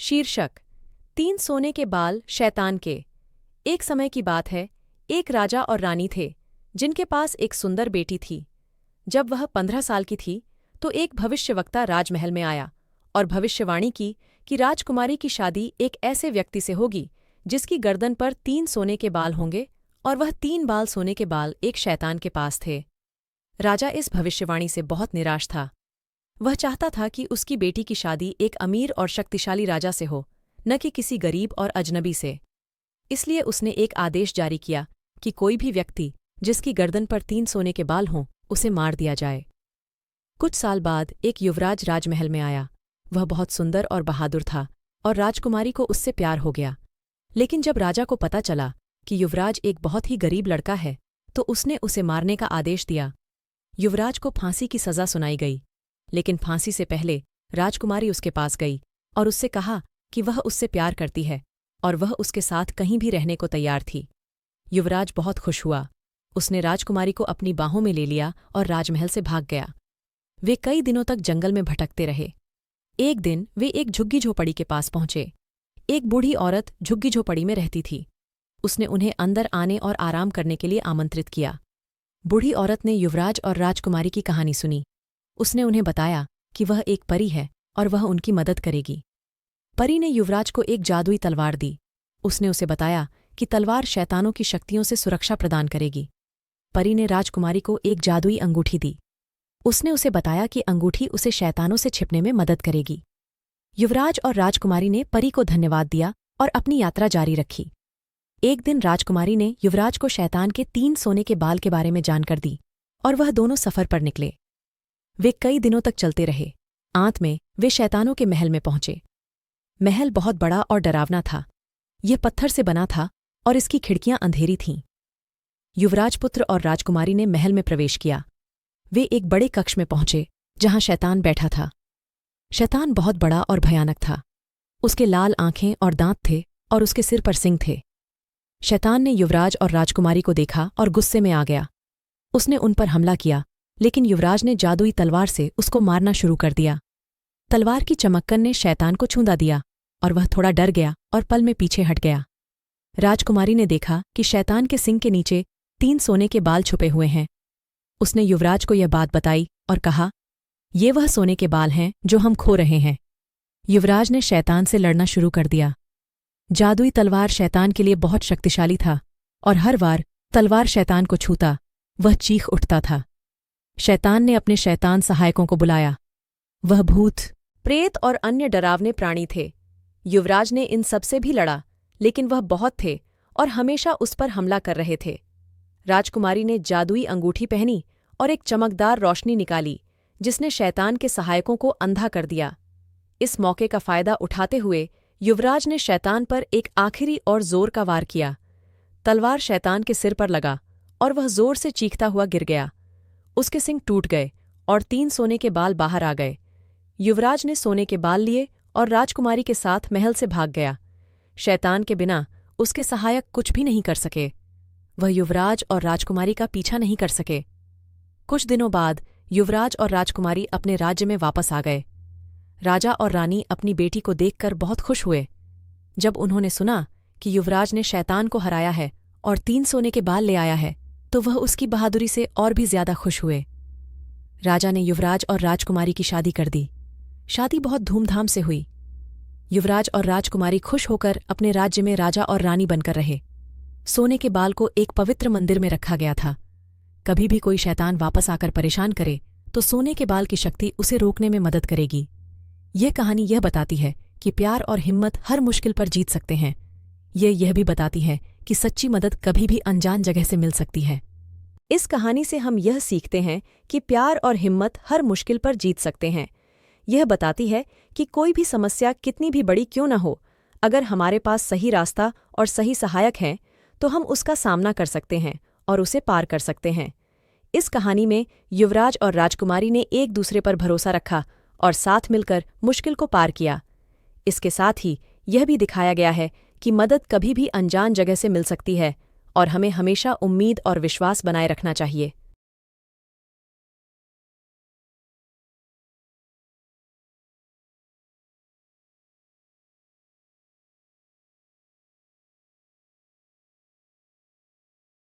शीर्षक 3 सोने के बाल शैतान के। एक समय की बात है, एक राजा और रानी थे जिनके पास एक सुंदर बेटी थी। जब वह 15 साल की थी तो एक भविष्यवक्ता राजमहल में आया और भविष्यवाणी की कि राजकुमारी की शादी एक ऐसे व्यक्ति से होगी जिसकी गर्दन पर 3 सोने के बाल होंगे और वह 3 बाल सोने के बाल एक शैतान के पास थे। राजा इस भविष्यवाणी से बहुत निराश था। वह चाहता था कि उसकी बेटी की शादी एक अमीर और शक्तिशाली राजा से हो, न कि किसी गरीब और अजनबी से। इसलिए उसने एक आदेश जारी किया कि कोई भी व्यक्ति जिसकी गर्दन पर 3 सोने के बाल हों उसे मार दिया जाए। कुछ साल बाद एक युवराज राजमहल में आया। वह बहुत सुंदर और बहादुर था और राजकुमारी को उससे प्यार हो गया। लेकिन जब राजा को पता चला कि युवराज एक बहुत ही गरीब लड़का है तो उसने उसे मारने का आदेश दिया। युवराज को फांसी की सज़ा सुनाई गई, लेकिन फांसी से पहले राजकुमारी उसके पास गई और उससे कहा कि वह उससे प्यार करती है और वह उसके साथ कहीं भी रहने को तैयार थी। युवराज बहुत खुश हुआ। उसने राजकुमारी को अपनी बाहों में ले लिया और राजमहल से भाग गया। वे कई दिनों तक जंगल में भटकते रहे। एक दिन वे एक झुग्गी झोपड़ी के पास पहुंचे। एक बूढ़ी औरत झुग्गी झोपड़ी में रहती थी। उसने उन्हें अंदर आने और आराम करने के लिए आमंत्रित किया। बूढ़ी औरत ने युवराज और राजकुमारी की कहानी सुनी। उसने उन्हें बताया कि वह एक परी है और वह उनकी मदद करेगी। परी ने युवराज को एक जादुई तलवार दी। उसने उसे बताया कि तलवार शैतानों की शक्तियों से सुरक्षा प्रदान करेगी। परी ने राजकुमारी को एक जादुई अंगूठी दी। उसने उसे बताया कि अंगूठी उसे शैतानों से छिपने में मदद करेगी। युवराज और राजकुमारी ने परी को धन्यवाद दिया और अपनी यात्रा जारी रखी। एक दिन राजकुमारी ने युवराज को शैतान के 3 सोने के बाल के बारे में जानकर दी और वह दोनों सफ़र पर निकले। वे कई दिनों तक चलते रहे। अंत में वे शैतानों के महल में पहुंचे। महल बहुत बड़ा और डरावना था। यह पत्थर से बना था और इसकी खिड़कियां अंधेरी थीं। युवराज पुत्र और राजकुमारी ने महल में प्रवेश किया। वे एक बड़े कक्ष में पहुंचे जहां शैतान बैठा था। शैतान बहुत बड़ा और भयानक था। उसके लाल आंखें और दांत थे और उसके सिर पर सिंग थे। शैतान ने युवराज और राजकुमारी को देखा और गुस्से में आ गया। उसने उन पर हमला किया, लेकिन युवराज ने जादुई तलवार से उसको मारना शुरू कर दिया। तलवार की चमक्कन ने शैतान को छूंदा दिया और वह थोड़ा डर गया और पल में पीछे हट गया। राजकुमारी ने देखा कि शैतान के सिंग के नीचे 3 सोने के बाल छुपे हुए हैं। उसने युवराज को यह बात बताई और कहा, ये वह सोने के बाल हैं जो हम खो रहे हैं। युवराज ने शैतान से लड़ना शुरू कर दिया। जादुई तलवार शैतान के लिए बहुत शक्तिशाली था और हर बार तलवार शैतान को छूता वह चीख उठता था। शैतान ने अपने शैतान सहायकों को बुलाया। वह भूत, प्रेत और अन्य डरावने प्राणी थे। युवराज ने इन सबसे भी लड़ा, लेकिन वह बहुत थे और हमेशा उस पर हमला कर रहे थे। राजकुमारी ने जादुई अंगूठी पहनी और एक चमकदार रोशनी निकाली जिसने शैतान के सहायकों को अंधा कर दिया। इस मौके का फायदा उठाते हुए युवराज ने शैतान पर एक आखिरी और जोर का वार किया। तलवार शैतान के सिर पर लगा और वह जोर से चीखता हुआ गिर गया। उसके सिंग टूट गए और 3 सोने के बाल बाहर आ गए। युवराज ने सोने के बाल लिए और राजकुमारी के साथ महल से भाग गया। शैतान के बिना उसके सहायक कुछ भी नहीं कर सके। वह युवराज और राजकुमारी का पीछा नहीं कर सके। कुछ दिनों बाद युवराज और राजकुमारी अपने राज्य में वापस आ गए। राजा और रानी अपनी बेटी को देखकर बहुत खुश हुए। जब उन्होंने सुना कि युवराज ने शैतान को हराया है और 3 सोने के बाल ले आया है तो वह उसकी बहादुरी से और भी ज्यादा खुश हुए। राजा ने युवराज और राजकुमारी की शादी कर दी। शादी बहुत धूमधाम से हुई। युवराज और राजकुमारी खुश होकर अपने राज्य में राजा और रानी बनकर रहे। सोने के बाल को एक पवित्र मंदिर में रखा गया था। कभी भी कोई शैतान वापस आकर परेशान करे तो सोने के बाल की शक्ति उसे रोकने में मदद करेगी। यह कहानी यह बताती है कि प्यार और हिम्मत हर मुश्किल पर जीत सकते हैं। यह भी बताती है कि सच्ची मदद कभी भी अनजान जगह से मिल सकती है। इस कहानी से हम यह सीखते हैं कि प्यार और हिम्मत हर मुश्किल पर जीत सकते हैं। यह बताती है कि कोई भी समस्या कितनी भी बड़ी क्यों न हो, अगर हमारे पास सही रास्ता और सही सहायक हैं तो हम उसका सामना कर सकते हैं और उसे पार कर सकते हैं। इस कहानी में युवराज और राजकुमारी ने एक दूसरे पर भरोसा रखा और साथ मिलकर मुश्किल को पार किया। इसके साथ ही यह भी दिखाया गया है कि मदद कभी भी अनजान जगह से मिल सकती है और हमें हमेशा उम्मीद और विश्वास बनाए रखना चाहिए।